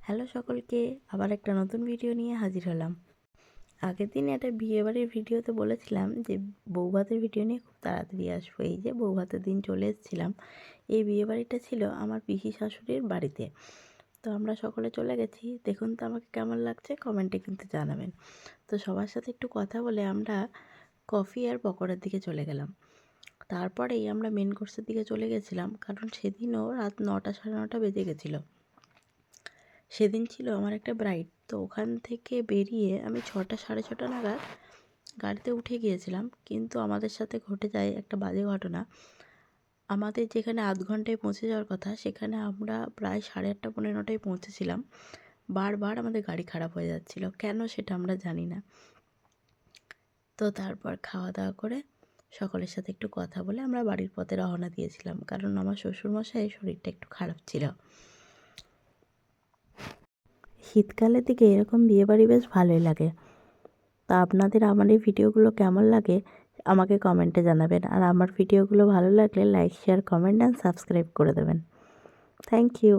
Hello সকলকে, আবার একটা নতুন ভিডিও নিয়ে হাজির হলাম। আগের দিন একটা বিয়েবাড়ির ভিডিওতে বলেছিলাম যে বৌভাতের ভিডিও নিয়ে খুব তাড়াতাড়ি আসবো। এই যে বৌভাতের দিন চলে এসেছিলাম। এই বিয়েবাড়িটা ছিল আমার পিসি শাশুড়ির বাড়িতে। তো আমরা সকলে চলে গেছি। দেখুন তো আমাকে কেমন লাগছে, কমেন্টে কিন্তু জানাবেন। তো সবার সাথে একটু কথা বলে আমরা কফি আর পকোড়ার দিকে চলে গেলাম। তারপরেই আমরা মেন কোর্সের দিকে চলে গেছিলাম, কারণ সেদিনও রাত 9টা সাড়ে 9টা বেজে গেছিলো। সেদিন ছিল আমার একটা ব্রাইড। তো ওখান থেকে বেরিয়ে আমি 6টা সাড়ে 6টা নাগাদ গাড়িতে উঠে গিয়েছিলাম, কিন্তু আমাদের সাথে ঘটে যায় একটা বাজে ঘটনা। আমাদের যেখানে আধ ঘন্টায় পৌঁছে যাওয়ার কথা, সেখানে আমরা প্রায় 8:30 পৌনে 9টায় পৌঁছেছিলাম। বারবার আমাদের গাড়ি খারাপ হয়ে যাচ্ছিল, কেন সেটা আমরা জানি না। তো তারপর খাওয়া দাওয়া করে সকলের সাথে একটু কথা বলে আমরা বাড়ির পথে রওনা দিয়েছিলাম, কারণ আমার শ্বশুরমশাইয়ের শরীরটা একটু খারাপ ছিল। শীতকালের দিকে এরকম বিয়েবাড়ি বেশ ভালোই লাগে। তা আপনাদের আমার এই ভিডিওগুলো কেমন লাগে আমাকে কমেন্টে জানাবেন। আর আমার ভিডিওগুলো ভালো লাগলে like, share, comment and subscribe করে দেবেন। Thank you.